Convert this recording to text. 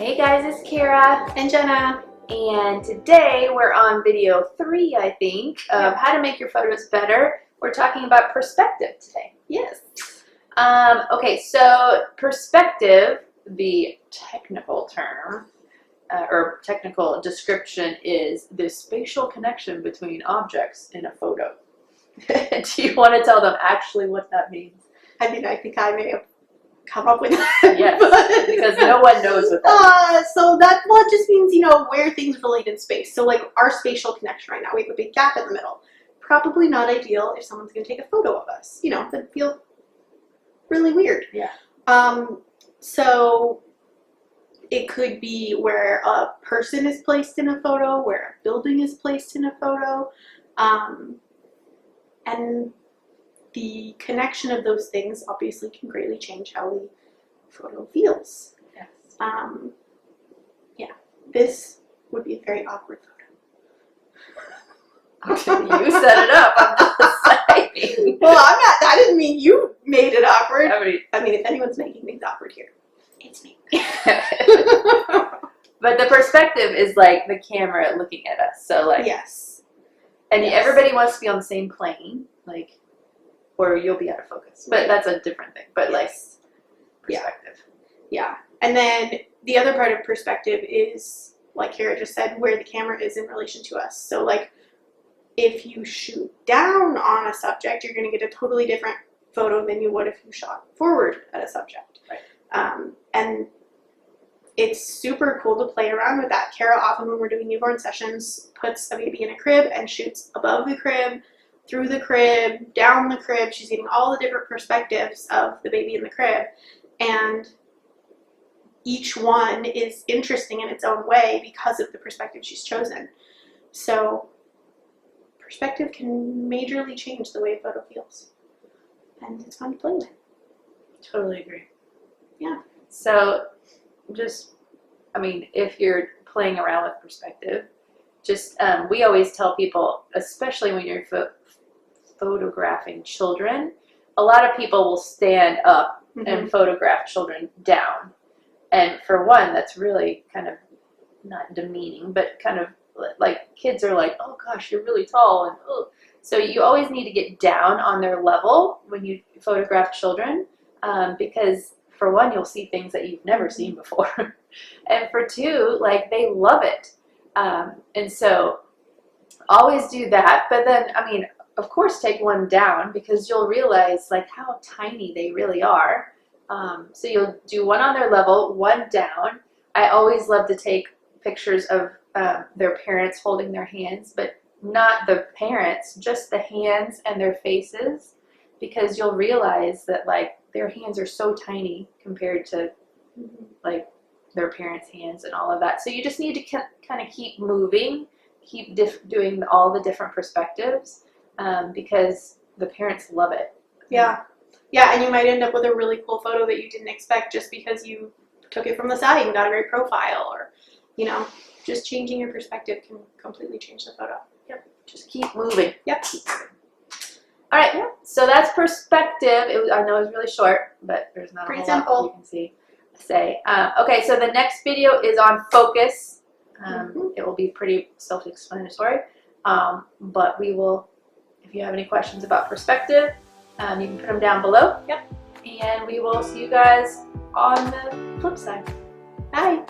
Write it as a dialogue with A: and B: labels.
A: Hey guys, it's Kara
B: and Jenna,
A: and today we're on video 3, I think, of how to make your photos better. We're talking about perspective today.
B: Yes.
A: Okay, so perspective, the technical term or technical description, is the spatial connection between objects in a photo. Do you want to tell them actually what that means?
B: I mean, I think I may have come up with that.
A: Yes, because no one knows what that means.
B: So that, well, it just means, you know, where things relate in space. So like our spatial connection right now, we have a big gap in the middle. Probably not ideal if someone's going to take a photo of us. You know, that'd feel really weird.
A: Yeah.
B: So it could be where a person is placed in a photo, where a building is placed in a photo, and the connection of those things obviously can greatly change how the photo feels.
A: Yes.
B: Yeah, this would be a very awkward photo.
A: You set it up, I'm just saying.
B: Well, I'm not, that didn't mean you made it awkward.
A: I
B: mean, if anyone's making things awkward here, it's me.
A: But the perspective is like the camera looking at us. So like,
B: yes.
A: And
B: yes.
A: Everybody wants to be on the same plane, like, or you'll be out of focus. But that's a different thing. But
B: yes.
A: Like, perspective.
B: Yeah. And then the other part of perspective is, like Kara just said, where the camera is in relation to us. So like, if you shoot down on a subject, you're going to get a totally different photo than you would if you shot forward at a subject.
A: Right.
B: And it's super cool to play around with that. Kara often, when we're doing newborn sessions, puts a baby in a crib and shoots above the crib, through the crib, down the crib. She's getting all the different perspectives of the baby in the crib. And each one is interesting in its own way because of the perspective she's chosen. So perspective can majorly change the way a photo feels. And it's fun to play with.
A: Totally agree.
B: Yeah.
A: So just, I mean, if you're playing around with perspective, just, we always tell people, especially when you're photographing children, a lot of people will stand up and photograph children down. And for one, that's really kind of not demeaning, but kind of like kids are like, oh gosh, you're really tall. And oh. So you always need to get down on their level when you photograph children, because for one, you'll see things that you've never seen before. And for two, like, they love it. And so always do that. But then, I mean, of course, take one down, because you'll realize like how tiny they really are. So you'll do one on their level, one down. I always love to take pictures of their parents holding their hands, but not the parents, just the hands and their faces, because you'll realize that like their hands are so tiny compared to like their parents' hands and all of that. So you just need to kind of keep moving, keep doing all the different perspectives, because the parents love it.
B: Yeah. Yeah, and you might end up with a really cool photo that you didn't expect just because you took it from the side and got a great profile, or, you know, just changing your perspective can completely change the photo.
A: Yep. Just keep moving.
B: Yep.
A: All right. Yeah. So that's perspective. I know it was really short, but there's not a whole lot you can say. Okay, so the next video is on focus. It will be pretty self-explanatory, but we will, if you have any questions about perspective, you can put them down below. Yep. And we will see you guys on the flip side.
B: Bye.